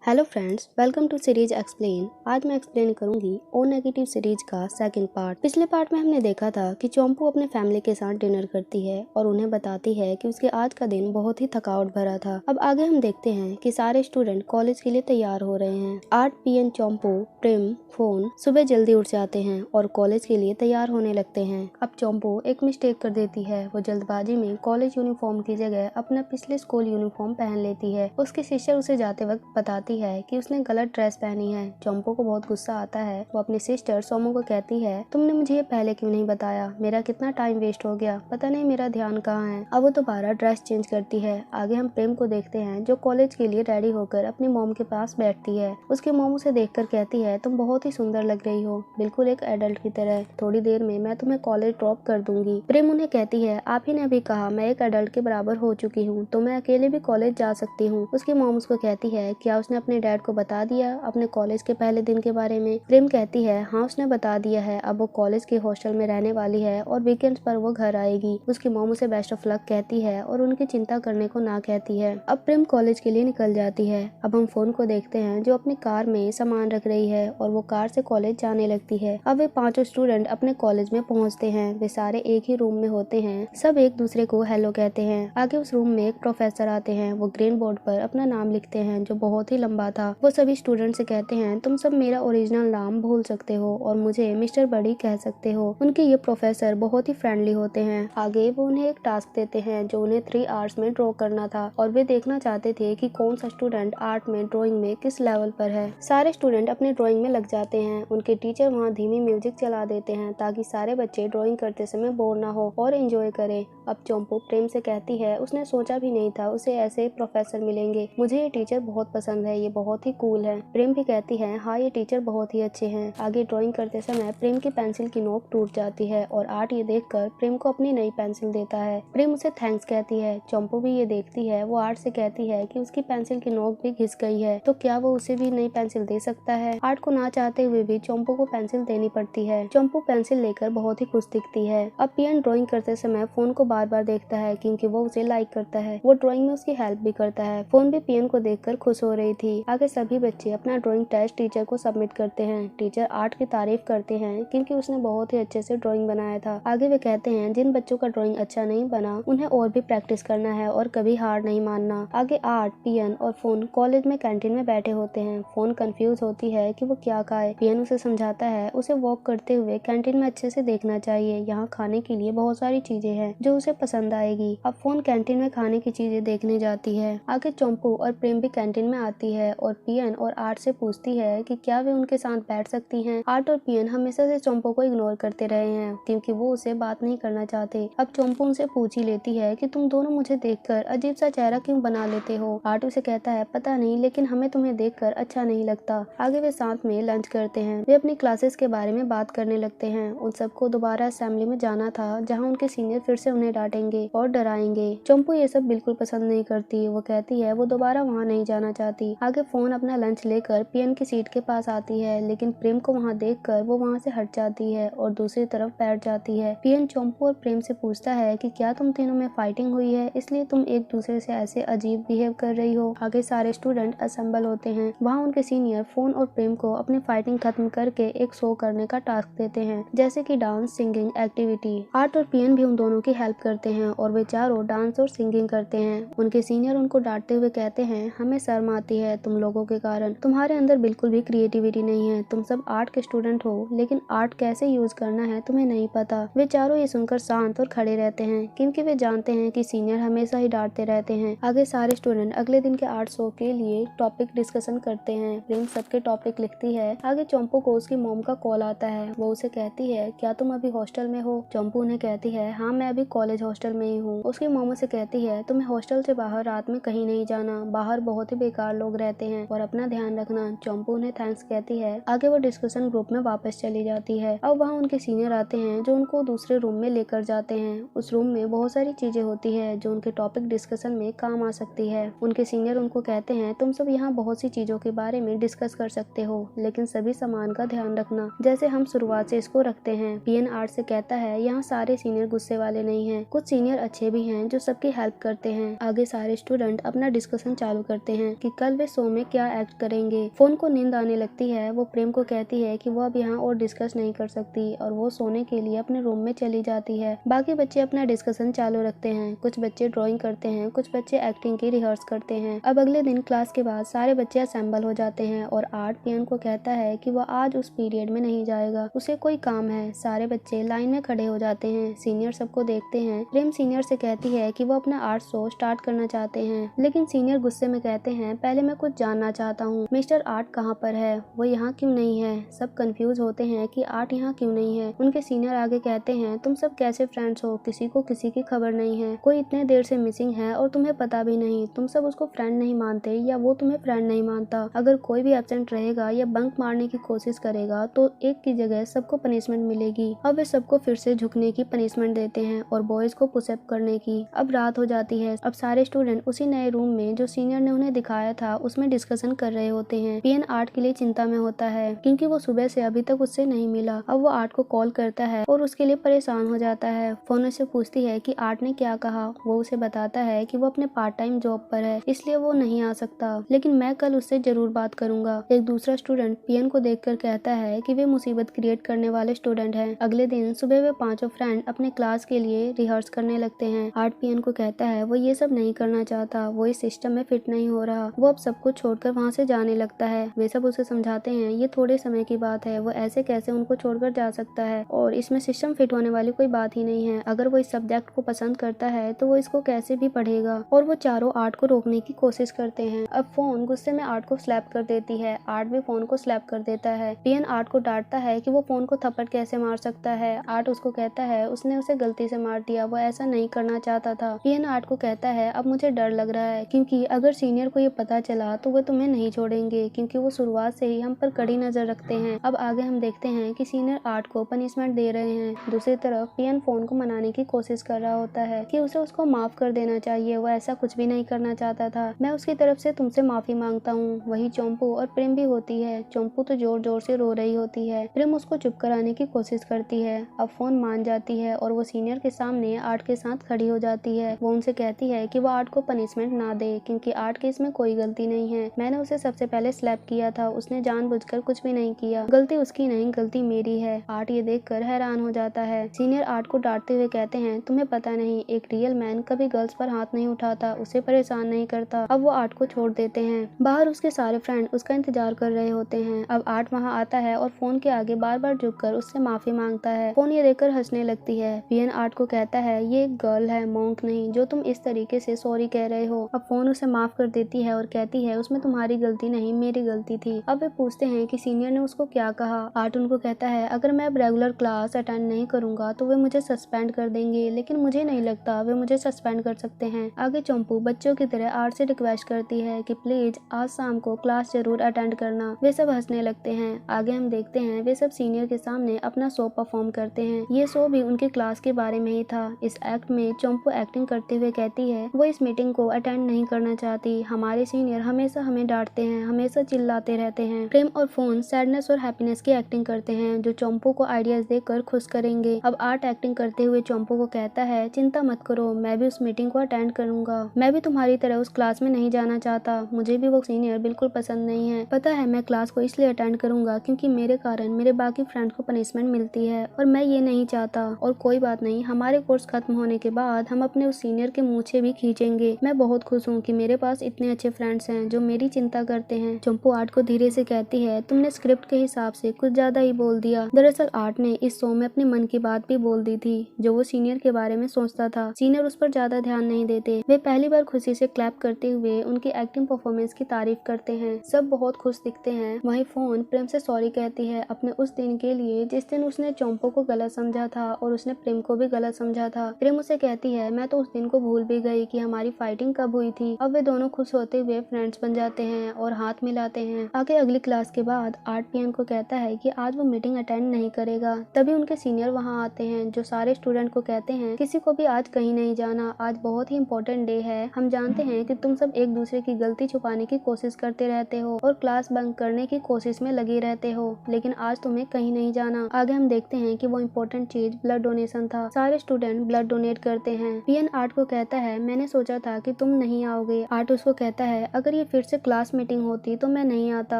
Hello friends, welcome to series explain. आज मैं explain करूंगी ओ नेगेटिव सीरीज का सेकंड पार्ट। पिछले पार्ट में हमने देखा था कि चोम्पू अपने फैमिली के साथ डिनर करती है और उन्हें बताती है कि उसके आज का दिन बहुत ही थकावट भरा था। अब आगे हम देखते हैं कि सारे स्टूडेंट कॉलेज के लिए तैयार हो रहे हैं। 8 PM चोम्पू, प्रेम, फोन सुबह जल्दी उठ जाते हैं और कॉलेज के लिए तैयार होने लगते हैं। अब चोम्पू एक मिस्टेक कर देती है। वो जल्दबाजी में कॉलेज यूनिफॉर्म की जगह अपना पिछले स्कूल यूनिफॉर्म पहन लेती है। उसकी सिस्टर उसे जाते वक्त बताती है कि उसने गलत ड्रेस पहनी है। चोम्पू को बहुत गुस्सा आता है। वो अपनी सिस्टर सोमो को कहती है, तुमने मुझे ये पहले क्यों नहीं बताया? मेरा कितना टाइम वेस्ट हो गया, पता नहीं मेरा ध्यान कहाँ है। अब वो दोबारा ड्रेस चेंज करती है। आगे हम प्रेम को देखते हैं जो कॉलेज के लिए रेडी होकर अपनी मॉम के पास बैठती है। उसकी मॉम उसे देखकर कहती है, तुम बहुत ही सुंदर लग रही हो, बिल्कुल एक एडल्ट की तरह। थोड़ी देर में मैं तुम्हें कॉलेज ड्रॉप कर दूंगी। प्रेम उन्हें कहती है, आप ही ने अभी कहा मैं एक एडल्ट के बराबर हो चुकी हूँ, तो मैं अकेले भी कॉलेज जा सकती हूँ। उसकी मॉम उसको कहती है, क्या उसने अपने डैड को बता दिया अपने कॉलेज के पहले दिन के बारे में? प्रेम कहती है, हाँ उसने बता दिया है। अब वो कॉलेज के हॉस्टल में रहने वाली है और वीकेंड्स पर वो घर आएगी। उसकी मॉम उसे बेस्ट ऑफ लक कहती है और उनकी चिंता करने को ना कहती है। अब प्रेम कॉलेज के लिए निकल जाती है। अब हम फोन को देखते हैं जो अपनी कार में सामान रख रही है और वो कार से कॉलेज जाने लगती है। अब वे पांचों स्टूडेंट अपने कॉलेज में पहुंचते हैं। वे सारे एक ही रूम में होते हैं। सब एक दूसरे को हेलो कहते हैं। आगे उस रूम में एक प्रोफेसर आते हैं। वो ग्रीन बोर्ड पर अपना नाम लिखते हैं जो बहुत ही लंबा था। वो सभी स्टूडेंट से कहते हैं, तुम सब मेरा ओरिजिनल नाम भूल सकते हो और मुझे मिस्टर बड़ी कह सकते हो। उनके ये प्रोफेसर बहुत ही फ्रेंडली होते हैं। आगे वो उन्हें एक टास्क देते हैं जो उन्हें 3 आवर्स में ड्रॉ करना था और वे देखना चाहते थे कि कौन सा स्टूडेंट आर्ट में ड्राइंग में किस लेवल पर है। सारे स्टूडेंट अपने ड्राइंग में लग जाते हैं। उनके टीचर वहाँ धीमी म्यूजिक चला देते हैं ताकि सारे बच्चे ड्राइंग करते समय बोर ना हो और एंजॉय करें। अब चोम्पू प्रेम से कहती है, उसने सोचा भी नहीं था उसे ऐसे प्रोफेसर मिलेंगे। मुझे ये टीचर बहुत पसंद है, ये बहुत ही कूल है। प्रेम भी कहती है, हाँ ये टीचर बहुत ही अच्छे हैं। आगे ड्राइंग करते समय प्रेम की पेंसिल की नोक टूट जाती है और आर्ट ये देखकर प्रेम को अपनी नई पेंसिल देता है। प्रेम उसे थैंक्स कहती है। चोम्पू भी ये देखती है। वो आर्ट से कहती है कि उसकी पेंसिल की नोक भी घिस गई है, तो क्या वो उसे भी नई पेंसिल दे सकता है? आर्ट को ना चाहते हुए भी चोम्पू को पेंसिल देनी पड़ती है। चोम्पू पेंसिल लेकर बहुत ही खुश दिखती है। अब पियन ड्राइंग करते समय फोन को बार बार देखता है क्योंकि वो उसे लाइक करता है। वो ड्राइंग में उसकी हेल्प भी करता है। फोन भी पियन को देखकर खुश हो रही थी। आगे सभी बच्चे अपना ड्राइंग टेस्ट टीचर को सबमिट करते हैं। टीचर आर्ट की तारीफ करते हैं क्योंकि उसने बहुत ही अच्छे से ड्राइंग बनाया था। आगे वे कहते हैं, जिन बच्चों का ड्राइंग अच्छा नहीं बना उन्हें और भी प्रैक्टिस करना है और कभी हार नहीं मानना। आगे आर्ट, पियन और फोन कॉलेज में कैंटीन में बैठे होते हैं। फोन कंफ्यूज होती है कि वो क्या खाए। पियन उसे समझाता है उसे वॉक करते हुए कैंटीन में अच्छे से देखना चाहिए। यहाँ खाने के लिए बहुत सारी चीजें हैं जो उसे पसंद आएगी। अब फोन कैंटीन में खाने की चीजें देखने जाती है। आगे चोम्पू और प्रेम भी कैंटीन में आती है और पियन और आर्ट से पूछती है कि क्या वे उनके साथ बैठ सकती हैं। आर्ट और पियन हमेशा से चोम्पू को इग्नोर करते रहे हैं क्योंकि वो उसे बात नहीं करना चाहते। अब चोम्पू उनसे पूछ ही लेती है कि तुम दोनों मुझे देखकर अजीब सा चेहरा क्यों बना लेते हो? आर्ट उसे कहता है, पता नहीं, लेकिन हमें तुम्हें देखकर अच्छा नहीं लगता। आगे वे साथ में लंच करते हैं। वे अपनी क्लासेस के बारे में बात करने लगते हैं। उन सबको दोबारा असेंबली में जाना था जहाँ उनके सीनियर फिर से उन्हें डांटेंगे और डराएंगे। चोम्पू ये सब बिल्कुल पसंद नहीं करती। वो कहती है वो दोबारा वहाँ नहीं जाना चाहती। आगे फोन अपना लंच लेकर पियन की सीट के पास आती है, लेकिन प्रेम को वहाँ देखकर वो वहाँ से हट जाती है और दूसरी तरफ बैठ जाती है। पियन चोम्पू और प्रेम से पूछता है कि क्या तुम तीनों में फाइटिंग हुई है, इसलिए तुम एक दूसरे से ऐसे अजीब बिहेव कर रही हो? आगे सारे स्टूडेंट असेंबल होते हैं। वहाँ उनके सीनियर फोन और प्रेम को अपनी फाइटिंग खत्म करके एक शो करने का टास्क देते हैं, जैसे कि डांस, सिंगिंग एक्टिविटी। आर्ट और पियन भी उन दोनों की हेल्प करते हैं और वे चारों डांस और सिंगिंग करते हैं। उनके सीनियर उनको डांटते हुए कहते हैं, हमें शर्म आती है तुम लोगों के कारण, तुम्हारे अंदर बिल्कुल भी क्रिएटिविटी नहीं है। तुम सब आर्ट के स्टूडेंट हो लेकिन आर्ट कैसे यूज करना है तुम्हें नहीं पता। वे चारों ये सुनकर शांत और खड़े रहते हैं क्योंकि वे जानते हैं कि सीनियर हमेशा ही डांटते रहते हैं। आगे सारे स्टूडेंट अगले दिन के आर्ट शो के लिए टॉपिक डिस्कशन करते हैं। प्रेम सबके टॉपिक लिखती है। आगे चोम्पू को उसकी मॉम का कॉल आता है। वो उसे कहती है, क्या तुम अभी हॉस्टल में हो? चोम्पू उन्हें कहती है, हाँ मैं अभी कॉलेज हॉस्टल में ही हूँ। उसकी मॉम उसे कहती है, तुम्हें हॉस्टल से बाहर रात में कहीं नहीं जाना, बाहर बहुत ही बेकार लोग रहते हैं और अपना ध्यान रखना। चोम्पू उन्हें थैंक्स कहती है। आगे वो डिस्कशन ग्रुप में वापस चली जाती है। अब वहाँ उनके सीनियर आते हैं जो उनको दूसरे रूम में लेकर जाते हैं। उस रूम में बहुत सारी चीजें होती है जो उनके टॉपिक डिस्कशन में काम आ सकती है। उनके सीनियर उनको कहते हैं, तुम सब यहाँ बहुत सी चीजों के बारे में डिस्कस कर सकते हो लेकिन सभी सामान का ध्यान रखना जैसे हम शुरुआत से इसको रखते हैं। पियन आर्ट से कहता है, यहाँ सारे सीनियर गुस्से वाले नहीं हैं, कुछ सीनियर अच्छे भी हैं जो सबकी हेल्प करते हैं। आगे सारे स्टूडेंट अपना डिस्कशन चालू करते हैं कि कल वे इस शो में क्या एक्ट करेंगे। फोन को नींद आने लगती है। वो प्रेम को कहती है कि वो अब यहाँ और डिस्कस नहीं कर सकती और वो सोने के लिए अपने रूम में चली जाती है। बाकी बच्चे अपना डिस्कशन चालू रखते हैं। कुछ बच्चे ड्राइंग करते हैं, कुछ बच्चे एक्टिंग की रिहर्स करते हैं। अब अगले दिन क्लास के बाद सारे बच्चे असेंबल हो जाते हैं और आर्ट पियन को कहता है कि वह आज उस पीरियड में नहीं जाएगा, उसे कोई काम है। सारे बच्चे लाइन में खड़े हो जाते हैं। सीनियर सबको देखते हैं। प्रेम सीनियर से कहती है कि वो अपना आर्ट शो स्टार्ट करना चाहते हैं, लेकिन सीनियर गुस्से में कहते हैं पहले मैं कुछ जानना चाहता हूँ, मिस्टर आर्ट कहाँ पर है, वो यहाँ क्यों नहीं है। सब कंफ्यूज होते हैं कि आर्ट यहाँ क्यों नहीं है। उनके सीनियर आगे कहते हैं तुम सब कैसे फ्रेंड्स हो, किसी को किसी की खबर नहीं है, कोई इतने देर से मिसिंग है और तुम्हें पता भी नहीं। तुम सब उसको फ्रेंड नहीं मानते या वो तुम्हें फ्रेंड नहीं मानता। अगर कोई भी एब्सेंट रहेगा या बंक मारने की कोशिश करेगा तो एक की जगह सबको पनिशमेंट मिलेगी। अब वे सबको फिर से झुकने की पनिशमेंट देते हैं और बॉयज को पुशअप करने की। अब रात हो जाती है। अब सारे स्टूडेंट उसी नए रूम में जो सीनियर ने उन्हें दिखाया था उसमें डिस्कशन कर रहे होते हैं। पियन आर्ट के लिए चिंता में होता है क्योंकि वो सुबह से अभी तक उससे नहीं मिला। अब वो आर्ट को कॉल करता है और उसके लिए परेशान हो जाता है। फोन से पूछती है कि आर्ट ने क्या कहा। वो उसे बताता है कि वो अपने पार्ट टाइम जॉब पर है इसलिए वो नहीं आ सकता, लेकिन मैं कल उससे जरूर बात करूंगा। एक दूसरा स्टूडेंट पियन को देखकर कहता है कि वे मुसीबत क्रिएट करने वाले स्टूडेंट हैं। अगले दिन सुबह वे पांचों फ्रेंड अपने क्लास के लिए रिहर्स करने लगते हैं। आर्ट पियन को कहता है वो ये सब नहीं करना चाहता, वो इस सिस्टम में फिट नहीं हो रहा। वो अब सबको छोड़कर वहाँ से जाने लगता है। वे सब उसे समझाते हैं ये थोड़े समय की बात है, वो ऐसे कैसे उनको छोड़कर जा सकता है और इसमें सिस्टम फिट होने वाली कोई बात ही नहीं है। अगर वो इस सब्जेक्ट को पसंद करता है तो वो इसको कैसे भी पढ़ेगा। और वो चारों आर्ट को रोकने की कोशिश करते हैं। अब फोन गुस्से में आर्ट को स्लैप कर देती है। आर्ट भी फोन को स्लैप कर देता है। पियन आर्ट को डांटता है कि वो फोन को थप्पड़ कैसे मार सकता है। आर्ट उसको कहता है उसने उसे गलती से मार दिया, वो ऐसा नहीं करना चाहता था। पियन आर्ट को कहता है अब मुझे डर लग रहा है क्योंकि अगर सीनियर को ये पता चला तो वो तुम्हें नहीं छोड़ेंगे क्योंकि वो शुरुआत से ही हम पर कड़ी नजर रखते हैं। अब आगे हम देखते हैं कि सीनियर आर्ट को पनिशमेंट दे रहे हैं। दूसरी तरफ पियन फोन को मनाने की कोशिश कर रहा होता है कि उसे उसको माफ कर देना चाहिए, वो ऐसा कुछ भी नहीं करना चाहता था। मैं उसकी तरफ से तुमसे माफी मांगता हूँ। वही चोम्पू और प्रेम भी होती है। चोम्पू तो जोर जोर से रो रही होती है। प्रेम उसको चुप कराने की कोशिश करती है। अब फोन मान जाती है और वो सीनियर के सामने आर्ट के साथ खड़ी हो जाती है। वो उनसे कहती है कि वो आर्ट को पनिशमेंट ना दे क्योंकि आर्ट की इसमें कोई गलती नहीं है। मैंने उसे सबसे पहले स्लैप किया था, उसने जानबूझकर कुछ भी नहीं किया। गलती उसकी नहीं, गलती मेरी है। आर्ट ये देखकर हैरान हो जाता है। सीनियर आर्ट को डांटते हुए कहते हैं तुम्हें पता नहीं, एक रियल मैन कभी गर्ल्स पर हाथ नहीं उठाता, उसे परेशान नहीं करता। अब वो आर्ट को छोड़ देते हैं। बाहर उसके सारे फ्रेंड उसका इंतजार कर रहे होते हैं। अब आर्ट वहाँ आता है और फोन के आगे बार बार झुककर उससे माफी मांगता है। फोन ये देखकर हंसने लगती है। पियन आर्ट को कहता है ये एक गर्ल है, मॉन्क नहीं, जो तुम इस तरीके से सॉरी कह रहे हो। अब फोन उसे माफ कर देती है और कहती है उसमें तुम्हारी गलती नहीं, मेरी गलती थी। अब वे पूछते हैं कि सीनियर ने उसको क्या कहा। आर्ट उनको कहता है अगर मैं अब रेगुलर क्लास अटेंड नहीं करूंगा तो वे मुझे सस्पेंड कर देंगे, लेकिन मुझे नहीं लगता वे मुझे सस्पेंड कर सकते हैं। आगे चोम्पू बच्चों की तरह आर्ट से रिक्वेस्ट करती है कि प्लीज आज शाम को क्लास जरूर अटेंड करना। वे सब हंसने लगते हैं। आगे हम देखते हैं वे सब सीनियर के सामने अपना शो परफॉर्म करते हैं। ये शो भी उनकी क्लास के बारे में ही था। इस एक्ट में चोम्पू एक्टिंग करते हुए कहती है वो इस मीटिंग को अटेंड नहीं करना चाहती। हमारे सीनियर हमेशा हमें डांटते हैं, हमेशा चिल्लाते रहते हैं। प्रेम और फोन सैडनेस और हैप्पीनेस की एक्टिंग करते हैं जो चोम्पू को आइडियाज देकर खुश करेंगे। अब आर्ट एक्टिंग करते हुए चोम्पू को कहता है चिंता मत करो, मैं भी उस मीटिंग को अटेंड करूंगा। मैं भी तुम्हारी तरह उस क्लास में नहीं जाना चाहता, मुझे भी वो सीनियर बिल्कुल पसंद नहीं है। पता है मैं क्लास को इसलिए अटेंड करूंगा क्योंकि मेरे कारण मेरे बाकी फ्रेंड को पनिशमेंट मिलती है और मैं ये नहीं चाहता। और कोई बात नहीं, हमारे कोर्स खत्म होने के बाद हम अपने उस सीनियर के मूछे भी खींचेंगे। मैं बहुत खुश हूँ कि मेरे पास इतने अच्छे फ्रेंड्स हैं जो मेरी चिंता करते हैं। चोम्पू आर्ट को धीरे से कहती है तुमने स्क्रिप्ट के हिसाब से कुछ ज्यादा ही बोल दिया। दरअसल आर्ट ने इस शो में अपने मन की बात भी बोल दी थी जो वो सीनियर के बारे में सोचता था। सीनियर उस पर ज्यादा ध्यान नहीं देते। वे पहली बार खुशी से क्लैप करते हुए उनकी एक्टिंग परफॉर्मेंस की तारीफ करते हैं। सब बहुत खुश दिखते हैं। वहीं फोन प्रेम से सॉरी कहती है अपने उस दिन के लिए जिस दिन उसने चोम्पू को गलत समझा था और उसने प्रेम को भी गलत समझा था। प्रेम उसे कहती है मैं तो उस दिन को भूल भी गई कि हमारी फाइटिंग कब हुई थी। अब वे दोनों खुश होते हुए फ्रेंड्स बन जाते हैं और हाथ मिलाते हैं। आगे अगली क्लास के बाद आर्ट पियन को कहता है कि आज वो मीटिंग अटेंड नहीं करेगा। तभी उनके सीनियर वहाँ आते हैं जो सारे स्टूडेंट को कहते हैं किसी को भी आज कहीं नहीं जाना, आज बहुत ही इम्पोर्टेंट डे है। हम जानते हैं कि तुम सब एक दूसरे की गलती छुपाने की कोशिश करते रहते हो और क्लास बंक करने की कोशिश में लगे रहते हो, लेकिन आज तुम्हें कहीं नहीं जाना। आगे हम देखते हैं कि वो इम्पोर्टेंट चीज ब्लड डोनेशन था। सारे स्टूडेंट ब्लड डोनेट करते हैं। पियन आर्ट को कहता है मैंने सोचा था कि तुम नहीं आओगे। आर्ट उसको कहता है अगर ये ये फिर से क्लास मीटिंग होती तो मैं नहीं आता,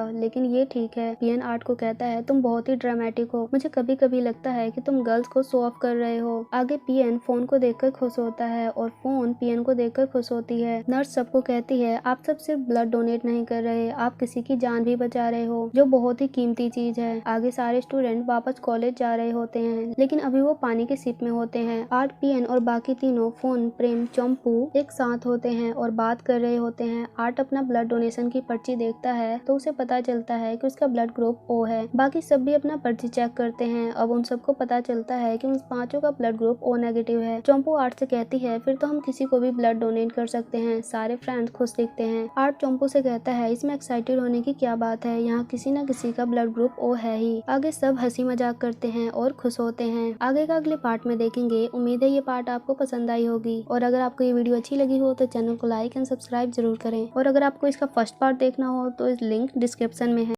लेकिन ये ठीक है। पीएन आर्ट को कहता है तुम बहुत ही ड्रामेटिक हो, मुझे कभी कभी लगता है कि तुम गर्ल्स को शो ऑफ कर रहे हो। आगे पीएन फोन को देखकर खुश होता है और फोन पीएन को देखकर खुश होती है। नर्स सबको कहती है आप सब सिर्फ ब्लड डोनेट नहीं कर रहे, आप किसी की जान भी बचा रहे हो, जो बहुत ही कीमती चीज है। आगे सारे स्टूडेंट वापस कॉलेज जा रहे होते हैं, लेकिन अभी वो पानी के शिप में होते हैं। आर्ट, पीएन और बाकी तीनों फोन, प्रेम, चंपू एक साथ होते हैं और बात कर रहे होते हैं। आर्ट अपना ब्लड डोनेशन की पर्ची देखता है तो उसे पता चलता है कि उसका ब्लड ग्रुप ओ है। बाकी सब भी अपना पर्ची चेक करते हैं। अब उन सबको पता चलता है कि उन पांचों का ब्लड ग्रुप ओ नेगेटिव है। चंपू आर्ट से कहती है फिर तो हम किसी को भी ब्लड डोनेट कर सकते हैं। सारे फ्रेंड्स खुश दिखते हैं। आर्ट चंपू से कहता है इसमें एक्साइटेड होने की क्या बात है, यहाँ किसी न किसी का ब्लड ग्रुप ओ है ही। आगे सब हंसी मजाक करते हैं और खुश होते हैं। आगे का अगले पार्ट में देखेंगे। उम्मीद है ये पार्ट आपको पसंद आई होगी, और अगर आपको ये वीडियो अच्छी लगी हो तो चैनल को लाइक एंड सब्सक्राइब जरूर करें, और अगर आपको इसका फर्स्ट पार्ट देखना हो तो इस लिंक डिस्क्रिप्शन में है।